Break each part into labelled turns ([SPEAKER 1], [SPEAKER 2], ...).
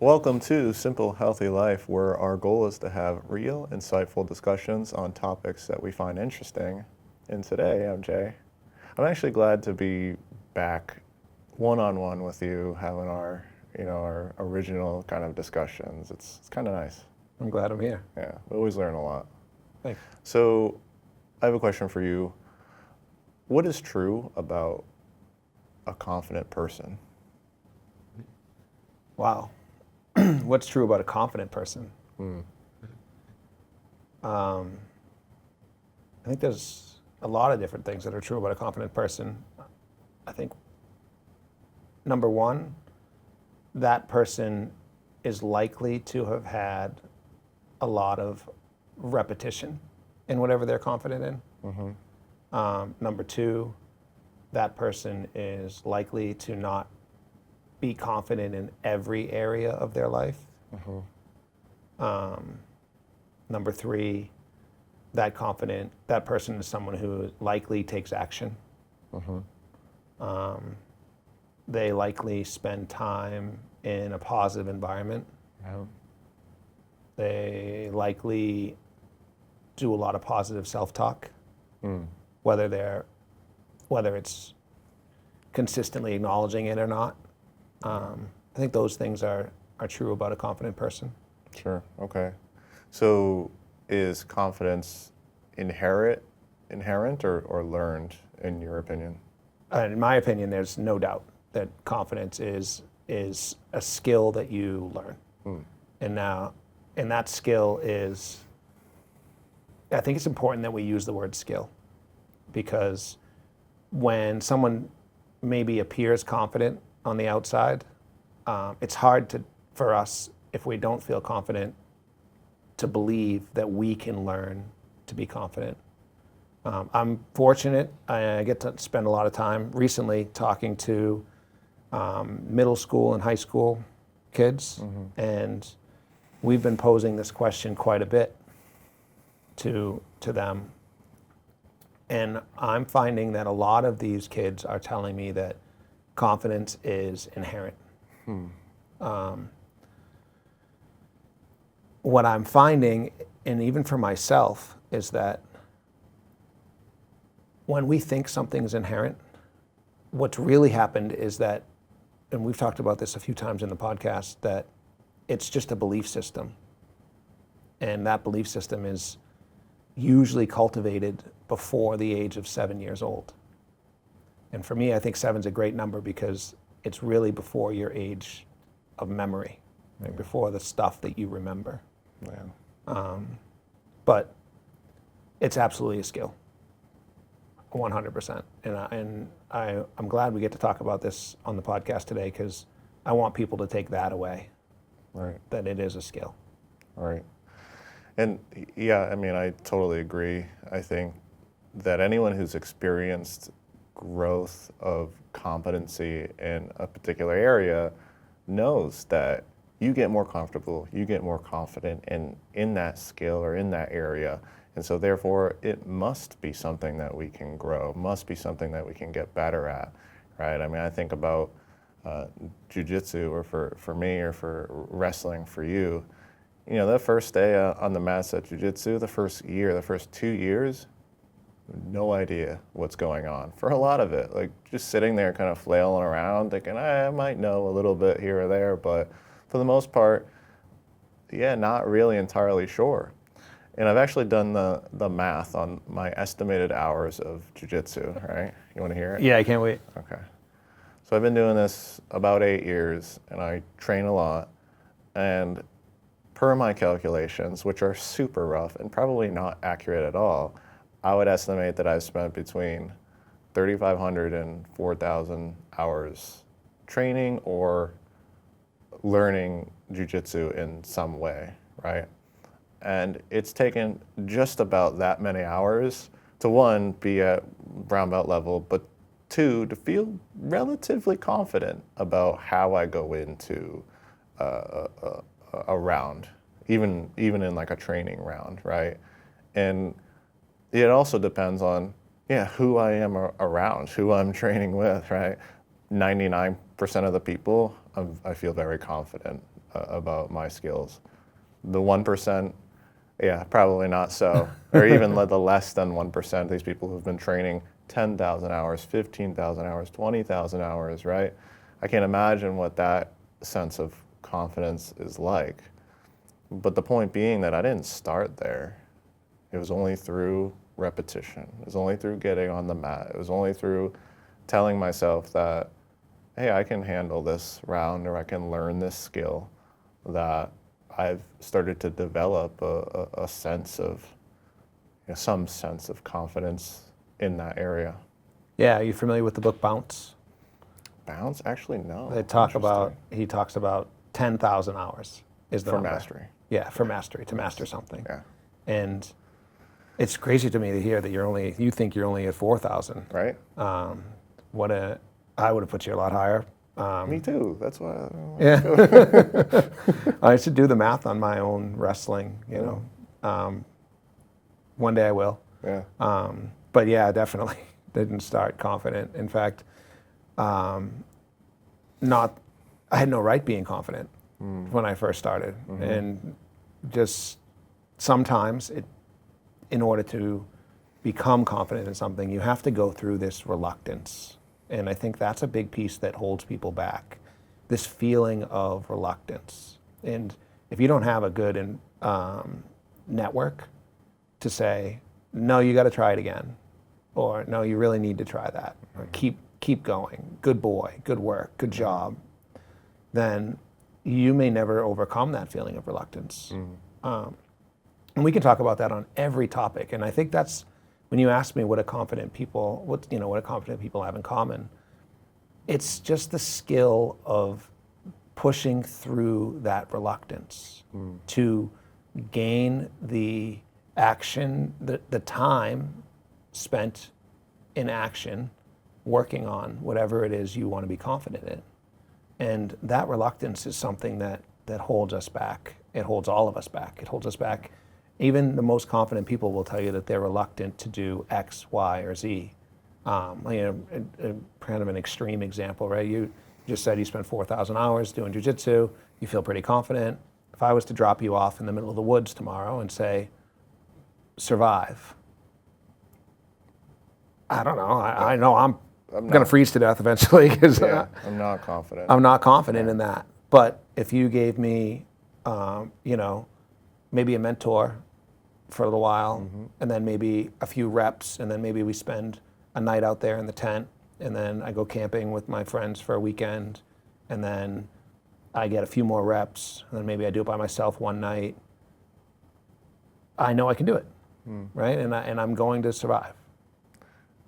[SPEAKER 1] Welcome to Simple Healthy Life, where our goal is to have real, insightful discussions on topics that we find interesting. And today, MJ, I'm actually glad to be back one-on-one with you, having our original kind of discussions. It's kind of nice.
[SPEAKER 2] I'm glad I'm here.
[SPEAKER 1] Yeah, we always learn a lot.
[SPEAKER 2] Thanks.
[SPEAKER 1] So, I have a question for you. What is true about a confident person?
[SPEAKER 2] Wow. What's true about a confident person? I think there's a lot of different things that are true about a confident person. I think, number one, that person is likely to have had a lot of repetition in whatever they're confident in. Number two, that person is likely to not be confident in every area of their life. Number three, that person is someone who likely takes action. They likely spend time in a positive environment. They likely do a lot of positive self-talk, whether it's consistently acknowledging it or not. I think those things are true about a confident person.
[SPEAKER 1] Sure. Okay. So is confidence inherent or learned, in your opinion?
[SPEAKER 2] In my opinion, there's no doubt that confidence is a skill that you learn. And that skill is, I think it's important that we use the word skill, because when someone maybe appears confident on the outside, it's hard for us, if we don't feel confident, to believe that we can learn to be confident. I'm fortunate. I get to spend a lot of time recently talking to middle school and high school kids, and we've been posing this question quite a bit to them. And I'm finding that a lot of these kids are telling me that confidence is inherent. What I'm finding, and even for myself, is that when we think something's inherent, what's really happened is that, and we've talked about this a few times in the podcast, that it's just a belief system. And that belief system is usually cultivated before the age of 7 years old. And for me, I think 7's a great number because it's really before your age of memory, right? Before the stuff that you remember. But it's absolutely a skill, 100%. And I'm glad we get to talk about this on the podcast today, because I want people to take that away, that it is a skill.
[SPEAKER 1] Right. And yeah, I mean, I totally agree. I think that anyone who's experienced growth of competency in a particular area knows that you get more comfortable, you get more confident in that skill or in that area. And so therefore, it must be something that we can grow, must be something that we can get better at, right? I mean, I think about jiu-jitsu, or for me, or for wrestling for you. You know, that first day on the mats at jiu-jitsu, the first 2 years, no idea what's going on for a lot of it. Like, just sitting there kind of flailing around thinking, I might know a little bit here or there, but for the most part, yeah, not really entirely sure. And I've actually done the math on my estimated hours of jiu-jitsu, right? You want to hear it?
[SPEAKER 2] Yeah, I can't wait.
[SPEAKER 1] Okay. So I've been doing this about 8 years, and I train a lot. And per my calculations, which are super rough and probably not accurate at all, I would estimate that I've spent between 3,500 and 4,000 hours training or learning jiu-jitsu in some way, right? And it's taken just about that many hours to, one, be at brown belt level, but two, to feel relatively confident about how I go into a round, even in like a training round, right? And it also depends on, who I am around, who I'm training with, right? 99% of the people, I feel very confident about my skills. The 1%, yeah, probably not so. Or even the less than 1%, these people who've been training 10,000 hours, 15,000 hours, 20,000 hours, right? I can't imagine what that sense of confidence is like. But the point being that I didn't start there. It was only through repetition. It was only through getting on the mat. It was only through telling myself that, hey, I can handle this round or I can learn this skill, that I've started to develop a sense of, some sense of confidence in that area.
[SPEAKER 2] Yeah, are you familiar with the book Bounce?
[SPEAKER 1] Bounce? Actually, no.
[SPEAKER 2] He talks about 10,000 hours is the
[SPEAKER 1] For
[SPEAKER 2] number.
[SPEAKER 1] mastery.
[SPEAKER 2] Yeah, for mastery, to master something.
[SPEAKER 1] Yeah.
[SPEAKER 2] And it's crazy to me to hear that you think you're only at 4,000.
[SPEAKER 1] Right?
[SPEAKER 2] I would have put you a lot higher.
[SPEAKER 1] Me too. That's why.
[SPEAKER 2] Yeah. I should do the math on my own wrestling, one day I will.
[SPEAKER 1] Yeah.
[SPEAKER 2] But yeah, definitely didn't start confident. In fact, I had no right being confident when I first started.
[SPEAKER 1] Mm-hmm.
[SPEAKER 2] And just sometimes in order to become confident in something, you have to go through this reluctance. And I think that's a big piece that holds people back, this feeling of reluctance. And if you don't have a good network to say, no, you got to try it again, or no, you really need to try that, or keep going, good boy, good work, good job, then you may never overcome that feeling of reluctance. And we can talk about that on every topic. And I think that's when you ask me what confident people have in common, it's just the skill of pushing through that reluctance to gain the action, the time spent in action, working on whatever it is you want to be confident in. And that reluctance is something that holds us back. It holds all of us back. It holds us back. Even the most confident people will tell you that they're reluctant to do X, Y, or Z. Kind of an extreme example, right? You just said you spent 4,000 hours doing jiu-jitsu. You feel pretty confident. If I was to drop you off in the middle of the woods tomorrow and say, survive, I don't know. I know I'm going to freeze to death eventually because
[SPEAKER 1] I'm not confident.
[SPEAKER 2] I'm not confident in that. But if you gave me, maybe a mentor for a little while, and then maybe a few reps, and then maybe we spend a night out there in the tent, and then I go camping with my friends for a weekend, and then I get a few more reps, and then maybe I do it by myself one night, I know I can do it, right? And I'm going to survive.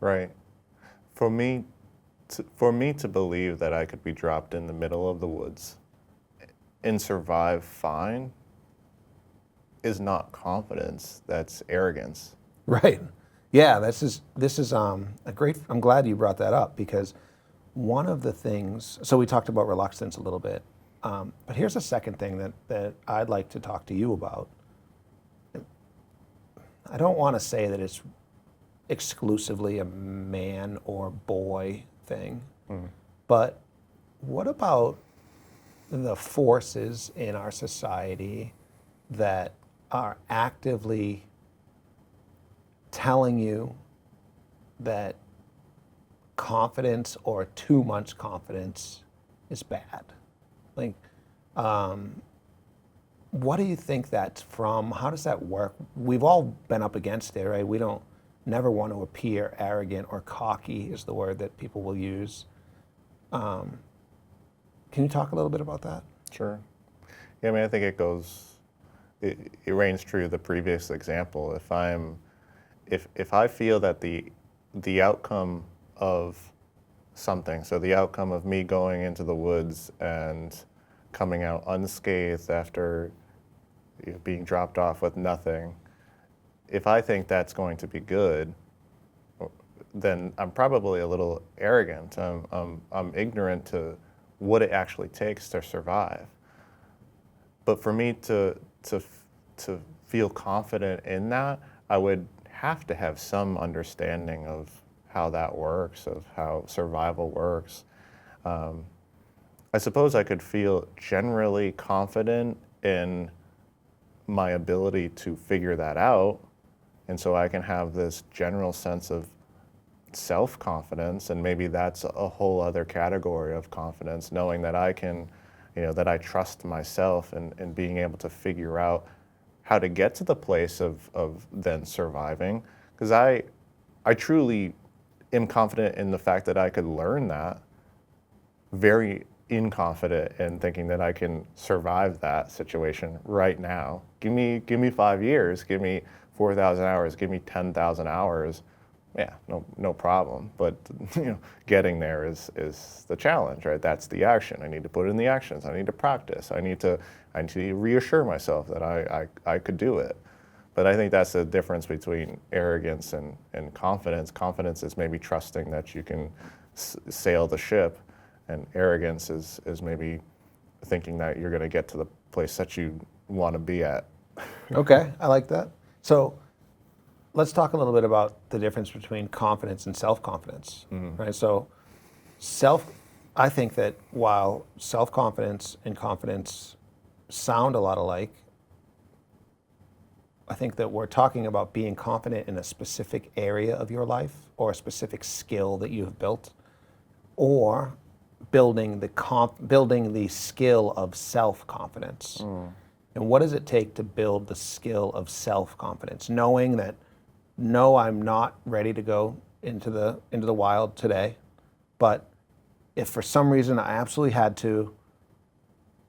[SPEAKER 1] Right. For me to believe that I could be dropped in the middle of the woods and survive fine is not confidence. That's arrogance.
[SPEAKER 2] Right. Yeah. This is a great. I'm glad you brought that up because one of the things. So we talked about reluctance a little bit, but here's a second thing that I'd like to talk to you about. I don't want to say that it's exclusively a man or boy thing, but what about the forces in our society that are actively telling you that confidence or too much confidence is bad? Like, what do you think that's from? How does that work? We've all been up against it, right? We don't never want to appear arrogant or cocky is the word that people will use. Can you talk a little bit about that?
[SPEAKER 1] Sure. Yeah, I mean, I think it reigns true the previous example. If I feel that the outcome of something, so the outcome of me going into the woods and coming out unscathed after being dropped off with nothing, if I think that's going to be good, then I'm probably a little arrogant. I'm ignorant to what it actually takes to survive. But for me to feel confident in that, I would have to have some understanding of how that works, of how survival works. I suppose I could feel generally confident in my ability to figure that out. And so I can have this general sense of self-confidence, and maybe that's a whole other category of confidence, knowing that I can, that I trust myself and being able to figure out how to get to the place of then surviving. Because I truly am confident in the fact that I could learn that, very inconfident in thinking that I can survive that situation right now. Give me 5 years, give me 4,000 hours, give me 10,000 hours. Yeah, no problem. But getting there is the challenge, right? That's the action. I need to put in the actions. I need to practice. I need to reassure myself that I could do it. But I think that's the difference between arrogance and confidence. Confidence is maybe trusting that you can sail the ship, and arrogance is maybe thinking that you're going to get to the place that you want to be at.
[SPEAKER 2] Okay, I like that. So let's talk a little bit about the difference between confidence and self-confidence, right? So I think that while self-confidence and confidence sound a lot alike, I think that we're talking about being confident in a specific area of your life or a specific skill that you have built, or building the skill of self-confidence. And what does it take to build the skill of self-confidence? Knowing that, no, I'm not ready to go into the wild today, but if for some reason I absolutely had to,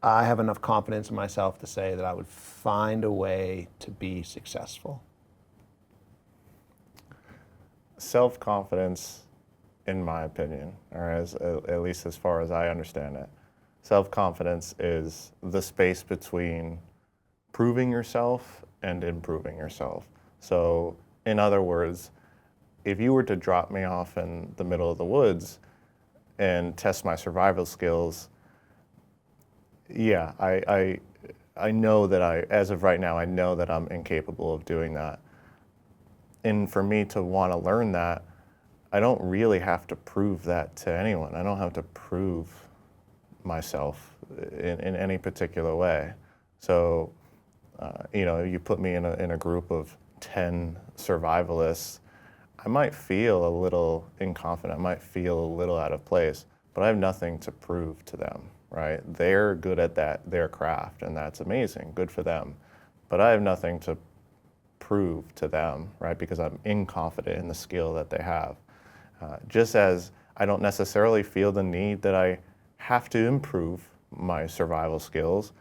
[SPEAKER 2] I have enough confidence in myself to say that I would find a way to be successful.
[SPEAKER 1] Self-confidence, in my opinion, or at least as far as I understand it, self-confidence is the space between proving yourself and improving yourself. So, in other words, if you were to drop me off in the middle of the woods and test my survival skills, yeah, I know that as of right now, I know that I'm incapable of doing that. And for me to want to learn that, I don't really have to prove that to anyone. I don't have to prove myself in any particular way. So, you put me in a group of 10 survivalists, I might feel a little inconfident. I might feel a little out of place, but I have nothing to prove to them, right? They're good at their craft, and that's amazing. Good for them. But I have nothing to prove to them, right? Because I'm inconfident in the skill that they have. Just as I don't necessarily feel the need that I have to improve my survival skills,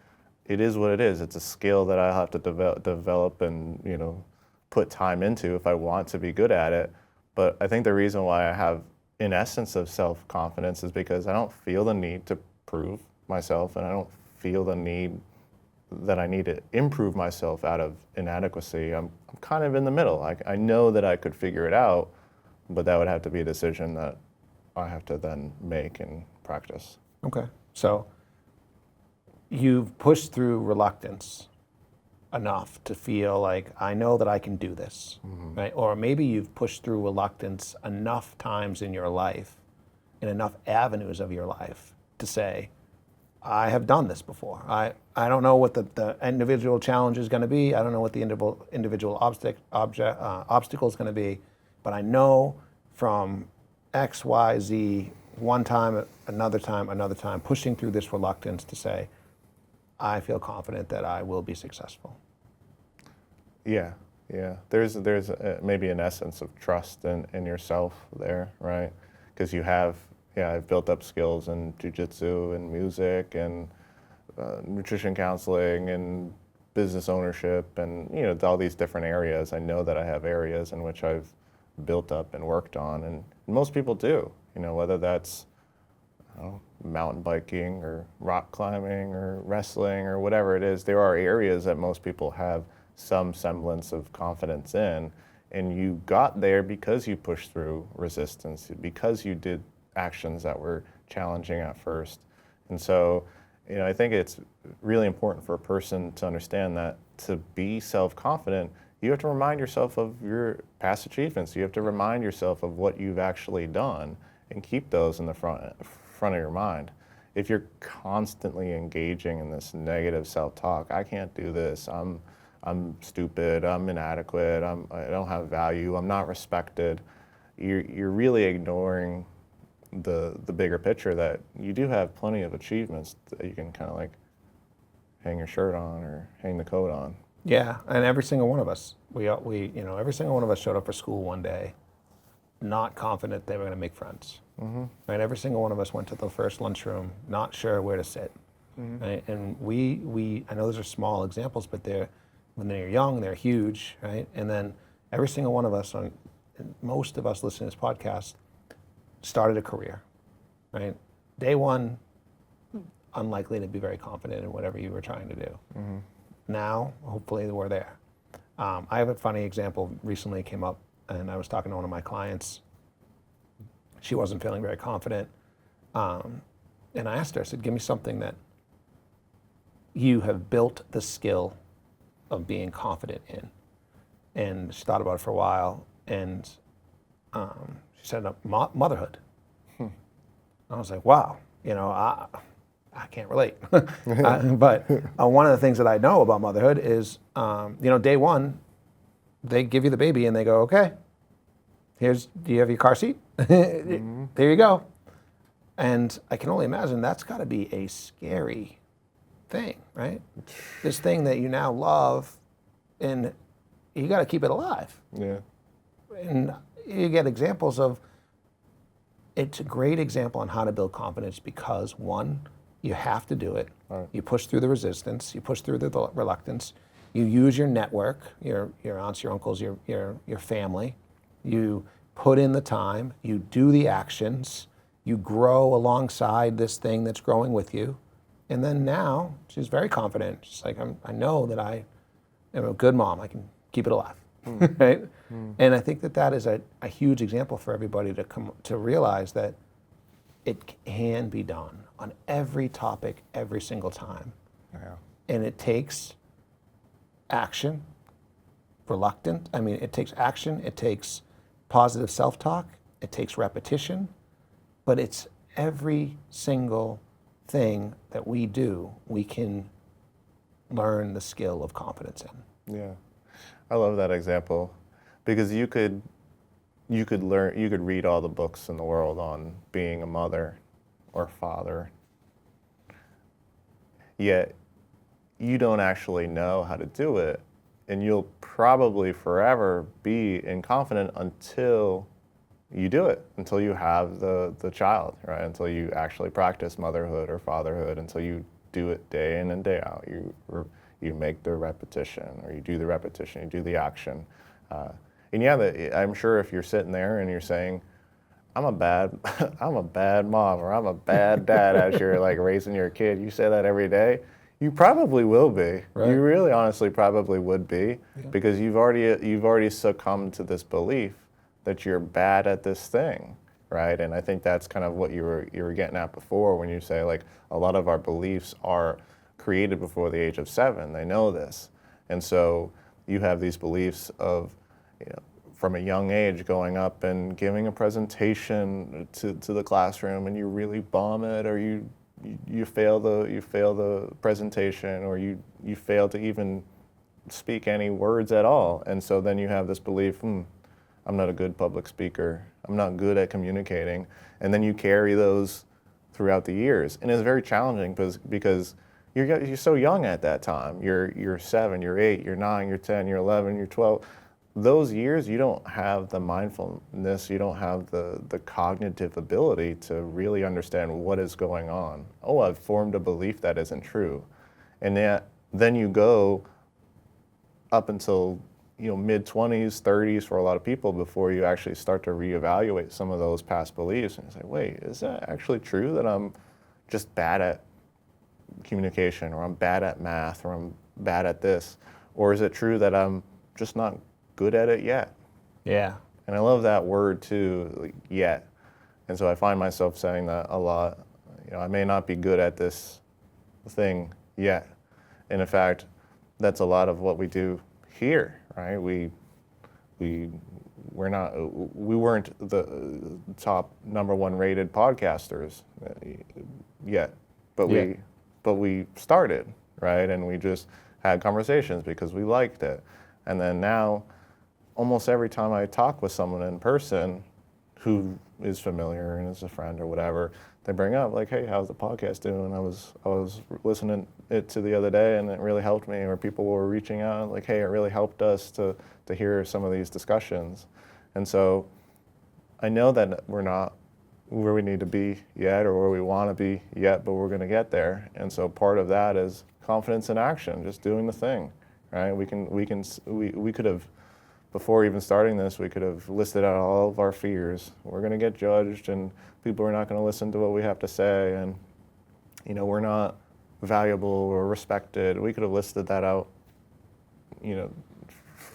[SPEAKER 1] it is what it is. It's a skill that I have to develop and put time into if I want to be good at it. But I think the reason why I have, in essence, of self-confidence is because I don't feel the need to prove myself, and I don't feel the need that I need to improve myself out of inadequacy. I'm kind of in the middle. I know that I could figure it out, but that would have to be a decision that I have to then make and practice.
[SPEAKER 2] Okay. So you've pushed through reluctance enough to feel like, I know that I can do this, right? Or maybe you've pushed through reluctance enough times in your life, in enough avenues of your life, to say, I have done this before. I don't know what the individual challenge is going to be. I don't know what the individual obstacle is going to be, but I know from X, Y, Z, one time, another time, pushing through this reluctance to say, I feel confident that I will be successful.
[SPEAKER 1] Yeah. There's maybe an essence of trust in yourself there, right? Because I've built up skills in jiu-jitsu and music and nutrition counseling and business ownership and all these different areas. I know that I have areas in which I've built up and worked on, and most people do. Whether that's mountain biking or rock climbing or wrestling or whatever it is, there are areas that most people have some semblance of confidence in, and you got there because you pushed through resistance, because you did actions that were challenging at first. And so, I think it's really important for a person to understand that to be self-confident, you have to remind yourself of your past achievements. You have to remind yourself of what you've actually done and keep those in the front of your mind. if you're constantly engaging in this negative self-talk, I can't do this, I'm stupid, I'm inadequate, I don't have value, I'm not respected, you're really ignoring the bigger picture that you do have plenty of achievements that you can kind of like hang your shirt on or hang the coat on.
[SPEAKER 2] Yeah, and every single one of us, every single one of us showed up for school one day, not confident they were going to make friends. Mm-hmm. Right? Every single one of us went to the first lunchroom, not sure where to sit. Mm-hmm. Right? And I know those are small examples, but when they're young, they're huge, right? And then every single one of us, most of us listening to this podcast, started a career, right? Day one, unlikely to be very confident in whatever you were trying to do. Mm-hmm. Now, hopefully, we're there. I have a funny example recently came up, and I was talking to one of my clients. She wasn't feeling very confident. And I asked her, I said, give me something that you have built the skill of being confident in. And she thought about it for a while, and she said, motherhood. I was like, wow, I can't relate. But one of the things that I know about motherhood is, day one, they give you the baby and they go, okay, do you have your car seat? Mm-hmm. There you go. And I can only imagine that's got to be a scary thing, right? This thing that you now love, and you got to keep it alive.
[SPEAKER 1] Yeah.
[SPEAKER 2] And you get examples of, it's a great example on how to build confidence because, one, you have to do it. Right. You push through the resistance. You push through the reluctance. You use your network, your aunts, your uncles, your family. You put in the time. You do the actions. You grow alongside this thing that's growing with you. And then now, she's very confident. She's like, I know that I am a good mom. I can keep it alive, right? And I think that is a huge example for everybody to realize that it can be done on every topic, every single time. Yeah. And it takes action, it takes action, it takes positive self-talk, it takes repetition, but it's every single thing that we do, we can learn the skill of confidence in.
[SPEAKER 1] Yeah, I love that example because you could read all the books in the world on being a mother or father, yet you don't actually know how to do it, and you'll probably forever be inconfident until you do it, until you have the child, right? Until you actually practice motherhood or fatherhood, until you do it day in and day out. You make the repetition, or you do the repetition, you do the action. And yeah, I'm sure if you're sitting there and you're saying, I'm a bad mom, or I'm a bad dad as you're like raising your kid, you say that every day, you probably will be. Right. You really honestly probably would be, because you've already succumbed to this belief that you're bad at this thing, right? And I think that's kind of what you were getting at before when you say like a lot of our beliefs are created before the age of 7. They know this. And so you have these beliefs of, from a young age going up and giving a presentation to the classroom, and you really bomb it, or you fail the presentation, or you fail to even speak any words at all. And so then you have this belief, I'm not a good public speaker, I'm not good at communicating, and then you carry those throughout the years. And it's very challenging because you're so young at that time. You're 7, you're 8, you're 9, you're 10, you're 11, you're 12. Those years, you don't have the mindfulness, you don't have the cognitive ability to really understand what is going on. Oh, I've formed a belief that isn't true. And then you go up until mid-20s, 30s for a lot of people before you actually start to reevaluate some of those past beliefs and say, wait, is that actually true that I'm just bad at communication, or I'm bad at math, or I'm bad at this? Or is it true that I'm just not good at it yet?
[SPEAKER 2] Yeah.
[SPEAKER 1] And I love that word too, like, yet. And so I find myself saying that a lot. I may not be good at this thing yet. And in fact, that's a lot of what we do here, right? We weren't the top #1 rated podcasters yet. but
[SPEAKER 2] Yeah.
[SPEAKER 1] we started, right? And we just had conversations because we liked it. And then now, almost every time I talk with someone in person who is familiar and is a friend or whatever, they bring up like, "Hey, how's the podcast doing? I was listening it to the other day, and it really helped me." Or people were reaching out like, "Hey, it really helped us to hear some of these discussions." And so I know that we're not where we need to be yet or where we want to be yet, but we're going to get there. And so part of that is confidence in action, just doing the thing, right? We could have, before even starting this, we could have listed out all of our fears. We're going to get judged, and people are not going to listen to what we have to say, and we're not valuable or respected. We could have listed that out,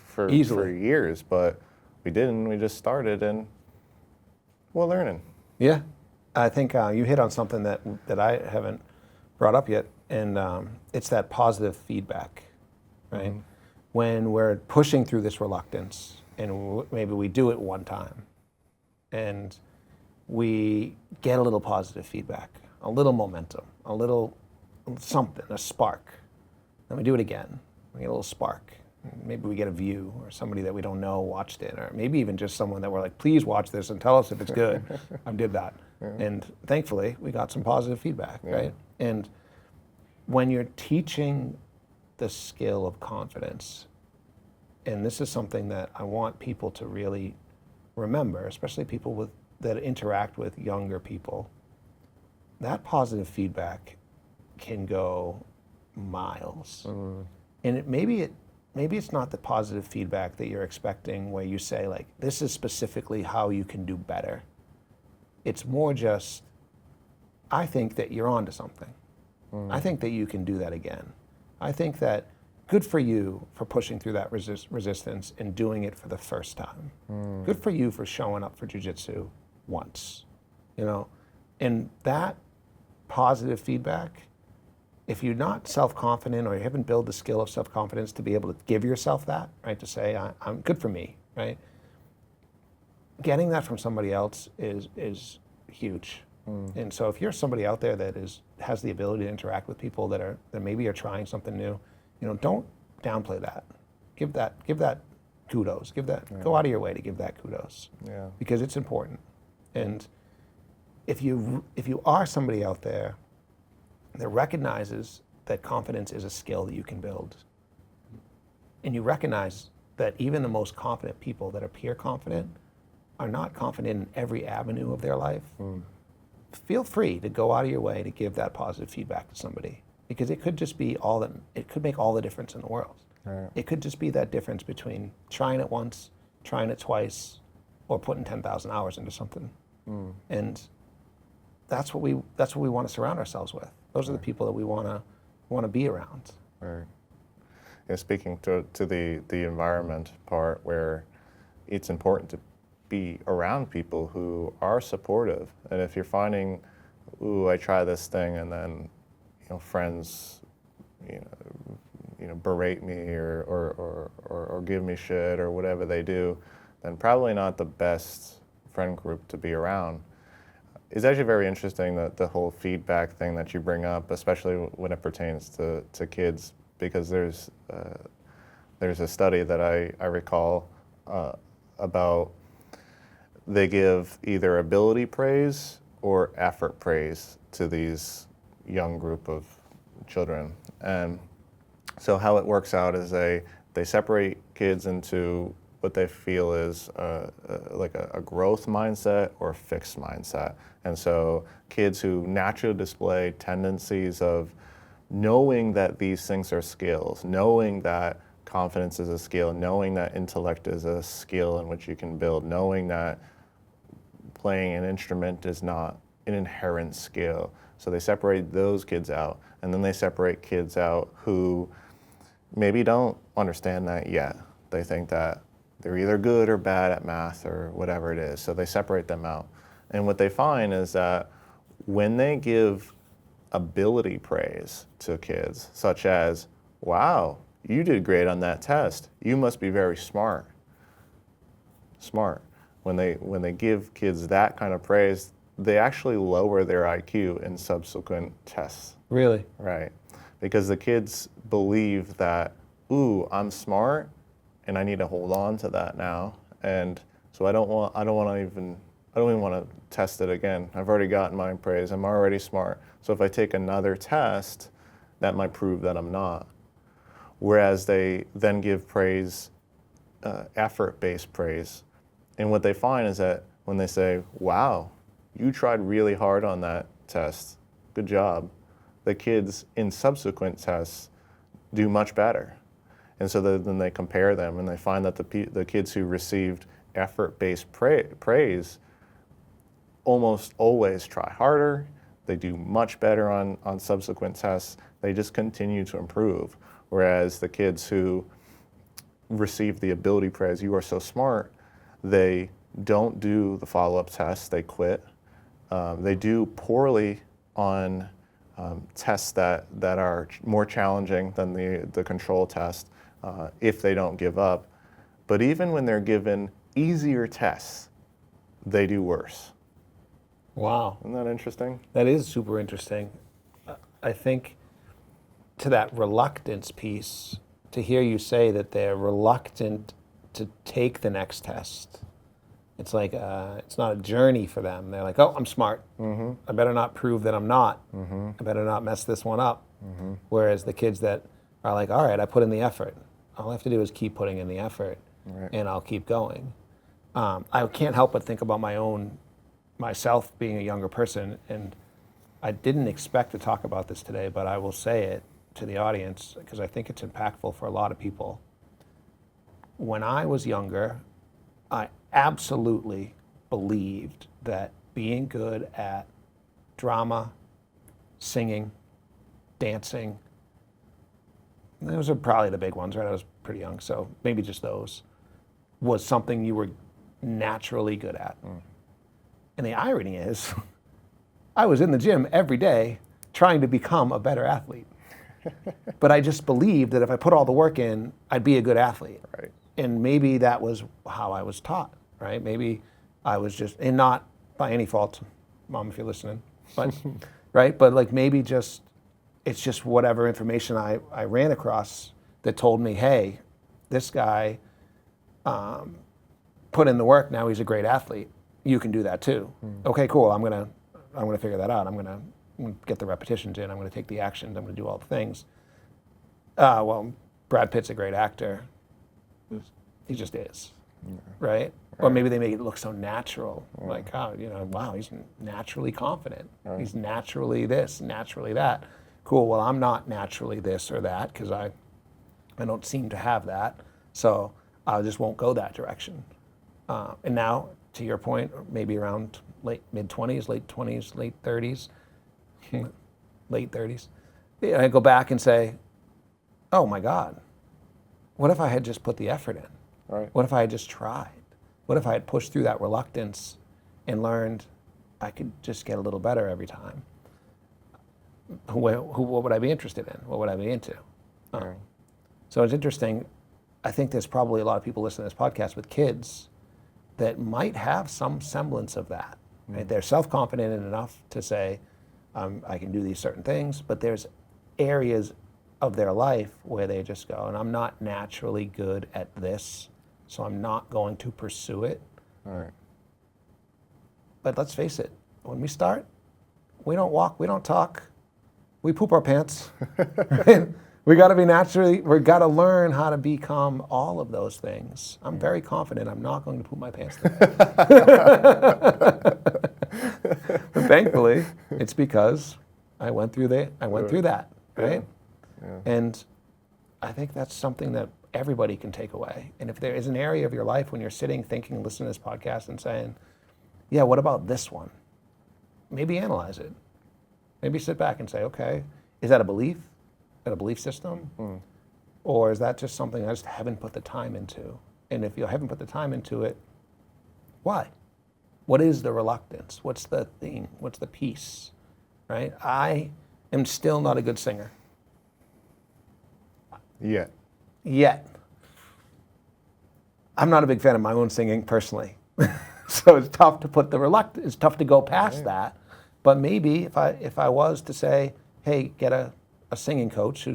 [SPEAKER 1] for
[SPEAKER 2] Easily.
[SPEAKER 1] years, but we didn't. We just started, and we're learning.
[SPEAKER 2] Yeah, I think you hit on something that I haven't brought up yet, and it's that positive feedback, right?
[SPEAKER 1] Mm-hmm.
[SPEAKER 2] When we're pushing through this reluctance, and maybe we do it one time, and we get a little positive feedback, a little momentum, a little something, a spark. Then we do it again, we get a little spark. Maybe we get a view, or somebody that we don't know watched it, or maybe even just someone that we're like, "Please watch this and tell us if it's good." I did that. Yeah. And thankfully, we got some positive feedback, right? And when you're teaching the skill of confidence, and this is something that I want people to really remember, especially people that interact with younger people, that positive feedback can go miles. And maybe it's not the positive feedback that you're expecting, where you say like, "This is specifically how you can do better." It's more just, "I think that you're onto something. I think that you can do that again. I think that good for you for pushing through that resistance and doing it for the first time. Good for you for showing up for jiu-jitsu once." And that positive feedback, if you're not self-confident or you haven't built the skill of self-confidence to be able to give yourself that, right, to say, I'm good for me, right? Getting that from somebody else is huge. And so if you're somebody out there that has the ability to interact with people that maybe are trying something new, don't downplay that. Give that kudos. Go out of your way to give that kudos.
[SPEAKER 1] Yeah.
[SPEAKER 2] Because it's important. And if you are somebody out there that recognizes that confidence is a skill that you can build, and you recognize that even the most confident people that appear confident are not confident in every avenue of their life, feel free to go out of your way to give that positive feedback to somebody, because it could just be it could make all the difference in the world.
[SPEAKER 1] Right.
[SPEAKER 2] It could just be that difference between trying it once, trying it twice, or putting 10,000 hours into something. And that's what we want to surround ourselves with. Those are the people that we want to be around.
[SPEAKER 1] Right. Yeah, speaking to the environment part, where it's important to be around people who are supportive. And if you're finding, "Ooh, I try this thing," and then friends berate me or give me shit or whatever they do, then probably not the best friend group to be around. It's actually very interesting that the whole feedback thing that you bring up, especially when it pertains to kids, because there's a study that I recall about, they give either ability praise or effort praise to these young group of children. And so how it works out is they separate kids into what they feel is like a growth mindset or a fixed mindset. And so kids who naturally display tendencies of knowing that these things are skills, knowing that confidence is a skill, knowing that intellect is a skill in which you can build, knowing that playing an instrument is not an inherent skill. So they separate those kids out, and then they separate kids out who maybe don't understand that yet. They think that they're either good or bad at math or whatever it is, so they separate them out. And what they find is that when they give ability praise to kids, such as, "Wow, you did great on that test. You must be very smart." When they give kids that kind of praise, they actually lower their IQ in subsequent tests.
[SPEAKER 2] Really?
[SPEAKER 1] Right. Because the kids believe that, ooh, I'm smart and I need to hold on to that now. And so I don't even want to test it again. I've already gotten my praise. I'm already smart. So if I take another test, that might prove that I'm not. Whereas they then give praise, effort-based praise. And what they find is that when they say, wow, you tried really hard on that test, good job, the kids in subsequent tests do much better. And so then they compare them and they find that the kids who received effort-based praise almost always try harder, they do much better on subsequent tests, they just continue to improve. Whereas the kids who receive the ability praise, you are so smart, they don't do the follow-up tests, they quit. They do poorly on tests that are more challenging than the control test if they don't give up. But even when they're given easier tests, they do worse.
[SPEAKER 2] Wow.
[SPEAKER 1] Isn't that interesting?
[SPEAKER 2] That is super interesting. I think to that reluctance piece, to hear you say that they're reluctant to take the next test. It's like it's not a journey for them. They're like, oh, I'm smart. Mm-hmm. I better not prove that I'm not. Mm-hmm. I better not mess this one up. Mm-hmm. Whereas the kids that are like, all right, I put in the effort. All I have to do is keep putting in the effort, right, and I'll keep going. I can't help but think about myself being a younger person, and I didn't expect to talk about this today, but I will say it to the audience because I think it's impactful for a lot of people. When I was younger, I absolutely believed that being good at drama, singing, dancing, those are probably the big ones, right? I was pretty young, so maybe just those, was something you were naturally good at. Mm. And the irony is, I was in the gym every day trying to become a better athlete. But I just believed that if I put all the work in, I'd be a good athlete.
[SPEAKER 1] Right.
[SPEAKER 2] And maybe that was how I was taught, right? Maybe I was just, and not by any fault, Mom, if you're listening, but, right? But like maybe just, it's just whatever information I ran across that told me, hey, this guy put in the work, now he's a great athlete. You can do that too. Okay, cool, I'm gonna figure that out. I'm gonna get the repetitions in, I'm gonna take the actions, I'm gonna do all the things. Well, Brad Pitt's a great actor. He just is, right? Or maybe they make it look so natural, like, oh, wow, he's naturally confident. Right. He's naturally this, naturally that. Cool, well, I'm not naturally this or that because I don't seem to have that, so I just won't go that direction. And now, to your point, maybe around mid-20s, late 20s, late 30s, late 30s, I go back and say, oh my God, what if I had just put the effort in?
[SPEAKER 1] Right.
[SPEAKER 2] What if I had just tried? What if I had pushed through that reluctance and learned I could just get a little better every time? What would I be interested in? What would I be into?
[SPEAKER 1] Right.
[SPEAKER 2] So it's interesting. I think there's probably a lot of people listening to this podcast with kids that might have some semblance of that. Right? They're self-confident enough to say, I can do these certain things, but there's areas of their life where they just go, and I'm not naturally good at this, so I'm not going to pursue it.
[SPEAKER 1] All right.
[SPEAKER 2] But let's face it, when we start, we don't walk, we don't talk, we poop our pants. Right? We got to learn how to become all of those things. I'm very confident I'm not going to poop my pants today. But thankfully, it's because I went through that, right?
[SPEAKER 1] Yeah.
[SPEAKER 2] And I think that's something that everybody can take away. And if there is an area of your life when you're sitting, thinking, listening to this podcast and saying, yeah, what about this one? Maybe analyze it. Maybe sit back and say, okay, is that a belief? Is that a belief system? Or is that just something I just haven't put the time into? And if you haven't put the time into it, why? What is the reluctance? What's the thing? What's the piece? Right? I am still not a good singer. Yet. I'm not a big fan of my own singing personally. So it's tough to put it's tough to go past that. But maybe if I was to say, hey, get a singing coach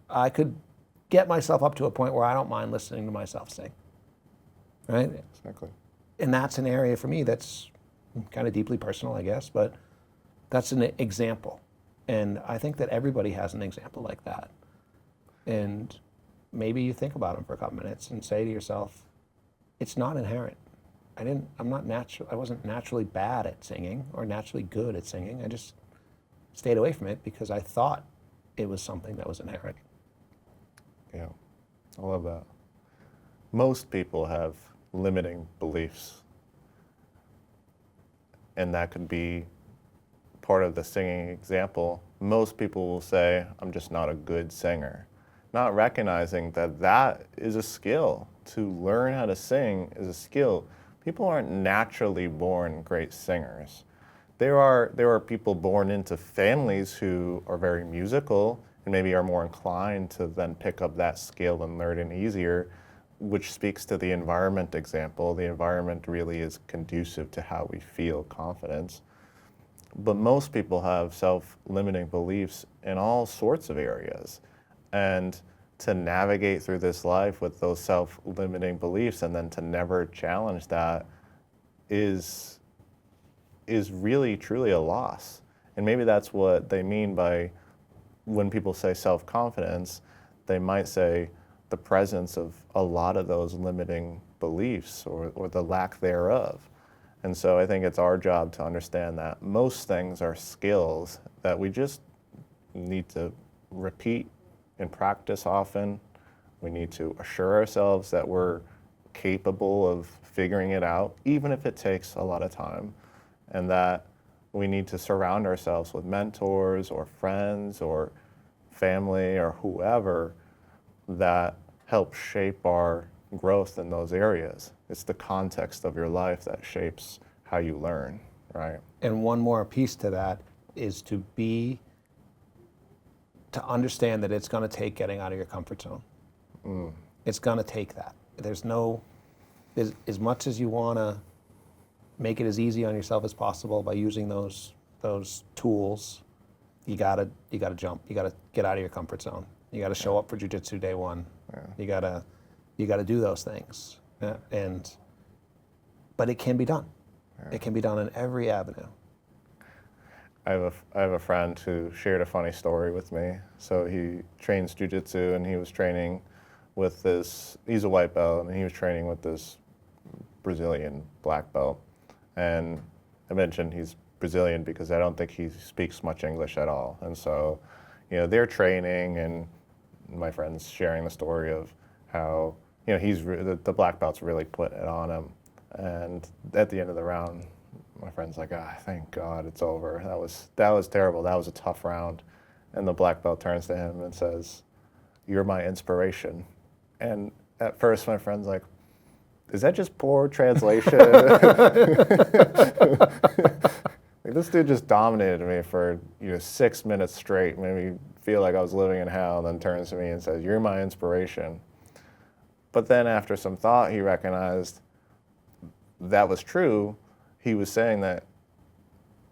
[SPEAKER 2] I could get myself up to a point where I don't mind listening to myself sing. Right?
[SPEAKER 1] Exactly.
[SPEAKER 2] And that's an area for me that's kind of deeply personal, I guess, but that's an example. And I think that everybody has an example like that. And maybe you think about them for a couple minutes and say to yourself, it's not inherent. I wasn't naturally bad at singing or naturally good at singing. I just stayed away from it because I thought it was something that was inherent.
[SPEAKER 1] Yeah, I love that. Most people have limiting beliefs, and that could be part of the singing example. Most people will say, I'm just not a good singer, not recognizing that that is a skill. To learn how to sing is a skill. People aren't naturally born great singers. There are people born into families who are very musical and maybe are more inclined to then pick up that skill and learn it easier, which speaks to the environment example. The environment really is conducive to how we feel confidence. But most people have self-limiting beliefs in all sorts of areas. And to navigate through this life with those self-limiting beliefs and then to never challenge that is really truly a loss. And maybe that's what they mean by when people say self-confidence, they might say the presence of a lot of those limiting beliefs or the lack thereof. And so I think it's our job to understand that most things are skills that we just need to repeat and practice often. We need to assure ourselves that we're capable of figuring it out, even if it takes a lot of time, and that we need to surround ourselves with mentors or friends or family or whoever that help shape our growth in those areas. It's the context of your life that shapes how you learn, right?
[SPEAKER 2] And one more piece to that is to understand that it's going to take getting out of your comfort zone. It's going to take that. There's as much as you want to make it as easy on yourself as possible by using those tools, you gotta jump. You gotta get out of your comfort zone. You gotta show up for jiu-jitsu day one. Yeah. You gotta do those things. Yeah. But it can be done. Yeah. It can be done in every avenue.
[SPEAKER 1] I have a friend who shared a funny story with me. So he trains jiu-jitsu and he was training with he's a white belt, and he was training with this Brazilian black belt. And I mentioned he's Brazilian because I don't think he speaks much English at all. And so, they're training, and my friend's sharing the story of how, the black belt's really putting it on him. And at the end of the round, my friend's like, thank God it's over. That was terrible. That was a tough round. And the black belt turns to him and says, "You're my inspiration." And at first my friend's like, is that just poor translation? Like, this dude just dominated me for 6 minutes straight, made me feel like I was living in hell, and then turns to me and says, "You're my inspiration." But then after some thought, he recognized that was true. He was saying that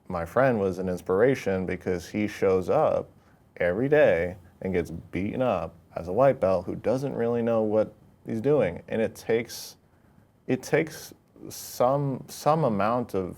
[SPEAKER 1] my friend was an inspiration because he shows up every day and gets beaten up as a white belt who doesn't really know what he's doing. And it takes some amount of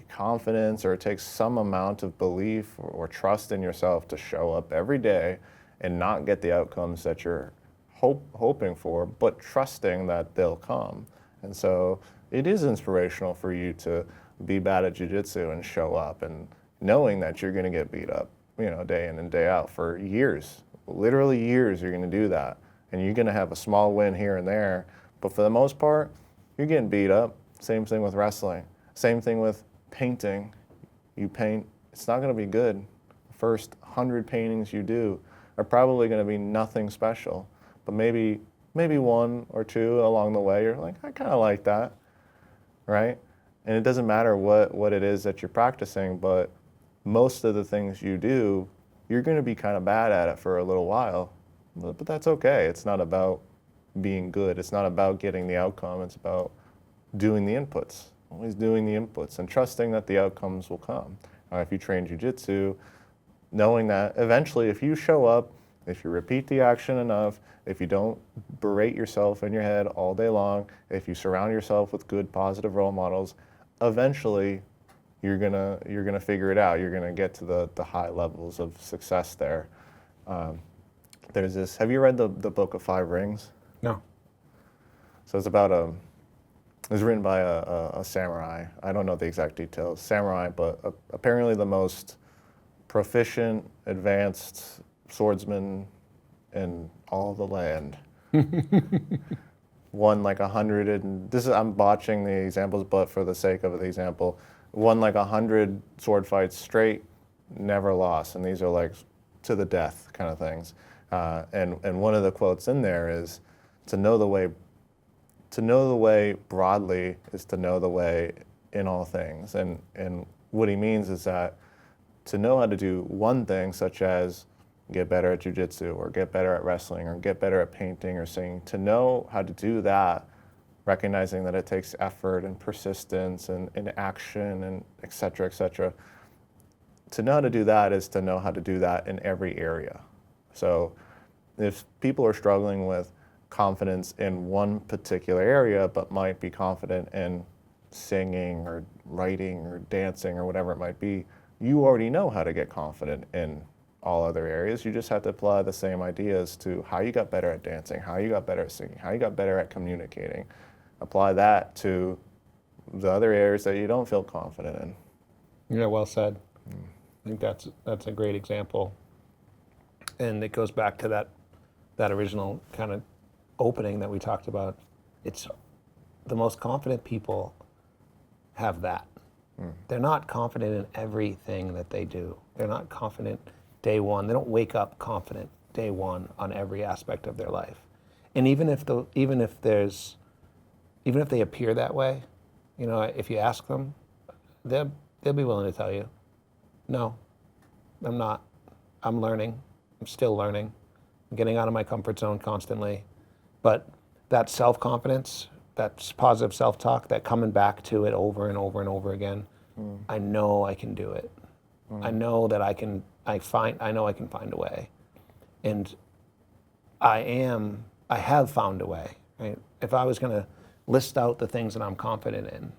[SPEAKER 1] confidence, or it takes some amount of belief or trust in yourself to show up every day and not get the outcomes that you're hoping for, but trusting that they'll come. And so it is inspirational for you to be bad at jiu-jitsu and show up, and knowing that you're going to get beat up, day in and day out for years, literally years. You're going to do that, and you're going to have a small win here and there, but for the most part, you're getting beat up. Same thing with wrestling. Same thing with painting. You paint, it's not going to be good. The first 100 paintings you do are probably going to be nothing special, but maybe one or two along the way, you're like, I kind of like that, right? And it doesn't matter what it is that you're practicing, but most of the things you do, you're going to be kind of bad at it for a little while, but that's okay. It's not about being good. It's not about getting the outcome. It's about doing the inputs, always doing the inputs and trusting that the outcomes will come. If you train jiu-jitsu, knowing that eventually if you show up, if you repeat the action enough, if you don't berate yourself in your head all day long, if you surround yourself with good positive role models, eventually you're gonna figure it out. You're gonna get to the high levels of success there. There's this, have you read the book of Five Rings?
[SPEAKER 2] No.
[SPEAKER 1] So it's about it was written by a samurai. I don't know the exact details, samurai, but apparently the most proficient, advanced swordsman in all the land. Won like 100, and this is, I'm botching the examples, but for the sake of the example, won like 100 sword fights straight, never lost. And these are like to the death kind of things. And one of the quotes in there is, to know the way broadly is to know the way in all things. And what he means is that to know how to do one thing, such as get better at jiu-jitsu or get better at wrestling or get better at painting or singing, to know how to do that, recognizing that it takes effort and persistence and action and et cetera, to know how to do that is to know how to do that in every area. So if people are struggling with confidence in one particular area, but might be confident in singing or writing or dancing or whatever it might be, you already know how to get confident in all other areas. You just have to apply the same ideas to how you got better at dancing, how you got better at singing, how you got better at communicating. Apply that to the other areas that you don't feel confident in.
[SPEAKER 2] Yeah, well said. I think that's a great example. And it goes back to that original kind of opening that we talked about. It's the most confident people have that. They're not confident in everything that they do. They're not confident day one. They don't wake up confident day one on every aspect of their life. And even if they appear that way, you know, if you ask them, they'll be willing to tell you, no, I'm not. I'm learning. I'm still learning. I'm getting out of my comfort zone constantly. But that self-confidence, that positive self-talk, that coming back to it over and over and over again, I know I can do it. I know that I know I can find a way. And I have found a way. Right? If I was going to list out the things that I'm confident in,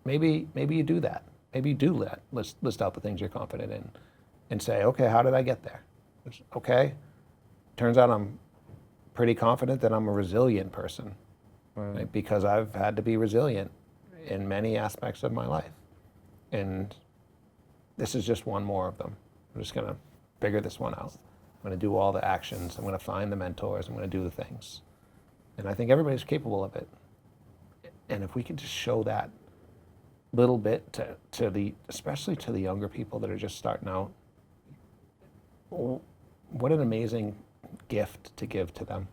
[SPEAKER 2] maybe you do that. Maybe you do list out the things you're confident in and say, okay, how did I get there? Okay, turns out I'm pretty confident that I'm a resilient person, right? Because I've had to be resilient in many aspects of my life. And this is just one more of them. I'm just going to figure this one out. I'm going to do all the actions. I'm going to find the mentors. I'm going to do the things. And I think everybody's capable of it. And if we could just show that little bit especially to the younger people that are just starting out, what an amazing gift to give to them.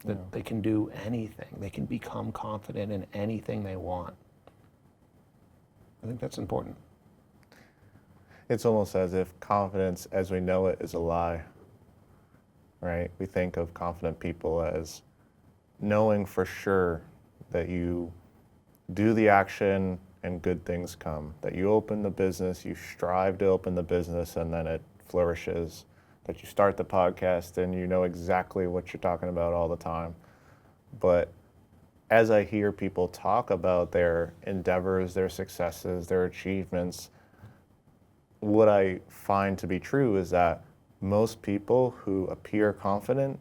[SPEAKER 2] That they can do anything. They can become confident in anything they want. I think that's important.
[SPEAKER 1] It's almost as if confidence as we know it is a lie, right? We think of confident people as knowing for sure that you do the action and good things come, that you open the business, you strive to open the business, and then it flourishes, that you start the podcast and you know exactly what you're talking about all the time. But as I hear people talk about their endeavors, their successes, their achievements, what I find to be true is that most people who appear confident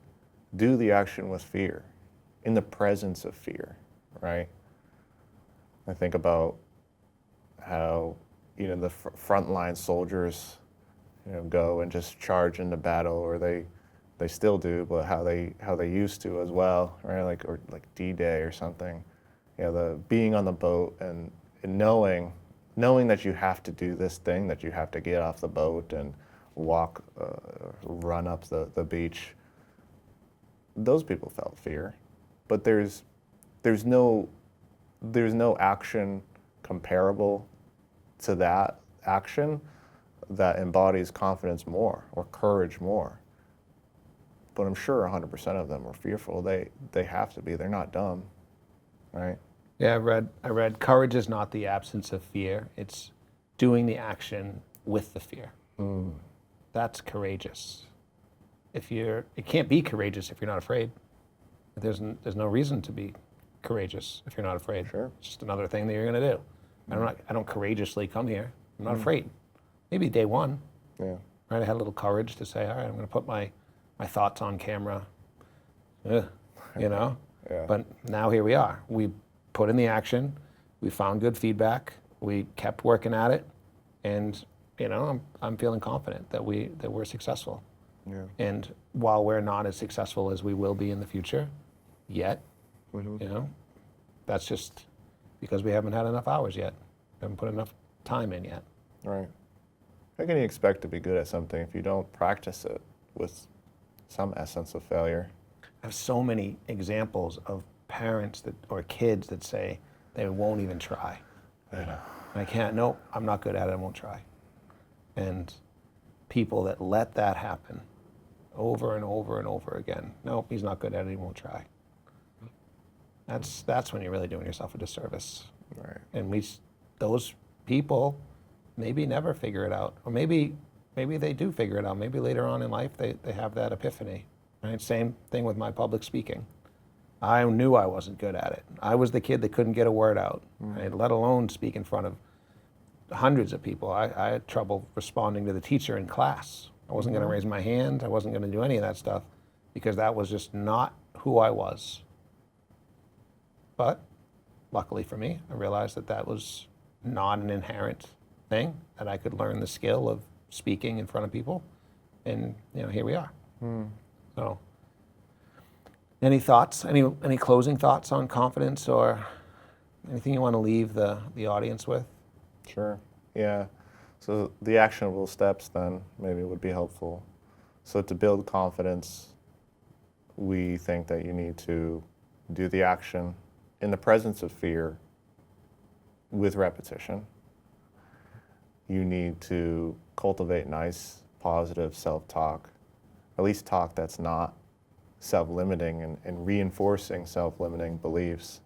[SPEAKER 1] do the action with fear, in the presence of fear, right? I think about how, you know, the frontline soldiers, you know, go and just charge into battle, or they still do, but how they used to as well, right? Like D-Day or something. You know, the being on the boat and knowing that you have to do this thing, that you have to get off the boat and walk, run up the beach. Those people felt fear, but there's no action comparable to that action that embodies confidence more or courage more. but I'm sure 100% of them are fearful. They have to be. They're not dumb, right?
[SPEAKER 2] Yeah, I read courage is not the absence of fear. It's doing the action with the fear. That's courageous. It can't be courageous if you're not afraid. There's no reason to be courageous if you're not afraid.
[SPEAKER 1] Sure.
[SPEAKER 2] It's just another thing that you're going to do. I don't courageously come here. I'm not afraid. Maybe day one,
[SPEAKER 1] Yeah.
[SPEAKER 2] right? I had a little courage to say, all right, I'm going to put my thoughts on camera. You know.
[SPEAKER 1] Yeah.
[SPEAKER 2] But now here we are. We put in the action. We found good feedback. We kept working at it, and I'm feeling confident that we're successful.
[SPEAKER 1] Yeah.
[SPEAKER 2] And while we're not as successful as we will be in the future, yet, that's just because we haven't had enough hours yet. We haven't put enough time in yet.
[SPEAKER 1] Right. How can you expect to be good at something if you don't practice it with some essence of failure?
[SPEAKER 2] I have so many examples of parents or kids that say they won't even try.
[SPEAKER 1] I know.
[SPEAKER 2] I can't, nope, I'm not good at it, I won't try. And people that let that happen over and over and over again, nope, he's not good at it, he won't try. That's when you're really doing yourself a disservice.
[SPEAKER 1] Right.
[SPEAKER 2] And those people maybe never figure it out, or maybe they do figure it out. Maybe later on in life they have that epiphany. Right? Same thing with my public speaking. I knew I wasn't good at it. I was the kid that couldn't get a word out, right? Let alone speak in front of hundreds of people. I had trouble responding to the teacher in class. I wasn't going to raise my hand. I wasn't going to do any of that stuff because that was just not who I was. But luckily for me, I realized that was not an inherent thing, that I could learn the skill of speaking in front of people. And here we are. So any thoughts, any closing thoughts on confidence, or anything you want to leave the audience with?
[SPEAKER 1] Sure. Yeah. So the actionable steps then maybe would be helpful. So to build confidence, we think that you need to do the action in the presence of fear with repetition. You need to cultivate nice, positive self-talk, at least talk that's not self-limiting and reinforcing self-limiting beliefs.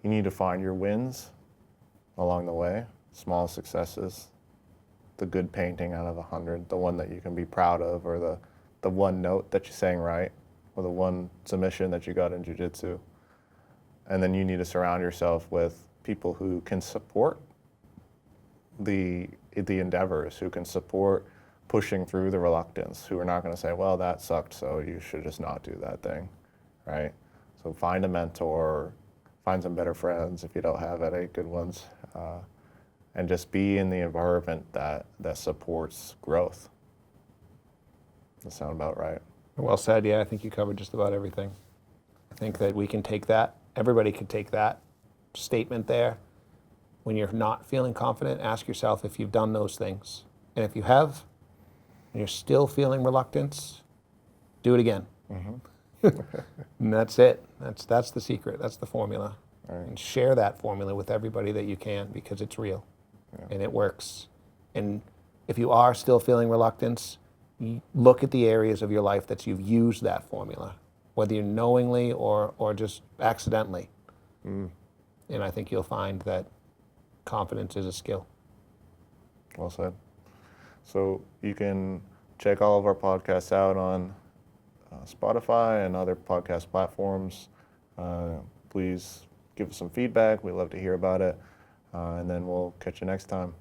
[SPEAKER 1] You need to find your wins along the way, small successes, the good painting out of 100, the one that you can be proud of, or the one note that you sang right, or the one submission that you got in jiu-jitsu. And then you need to surround yourself with people who can support the endeavors, who can support pushing through the reluctance, who are not going to say, well, that sucked, so you should just not do that thing, right? So find a mentor, find some better friends if you don't have any good ones, and just be in the environment that supports growth. Does that sound about right?
[SPEAKER 2] Well said. Yeah, I think you covered just about everything. I think that we can take that, everybody can take that statement there. When you're not feeling confident, ask yourself if you've done those things. And if you have, and you're still feeling reluctance, do it again. And that's it. That's the secret. That's the formula.
[SPEAKER 1] Right.
[SPEAKER 2] And share that formula with everybody that you can, because it's real and it works. And if you are still feeling reluctance, look at the areas of your life that you've used that formula, whether you're knowingly or just accidentally. And I think you'll find that confidence is a skill.
[SPEAKER 1] Well said. So you can check all of our podcasts out on Spotify and other podcast platforms. Please give us some feedback. We'd love to hear about it. And then we'll catch you next time.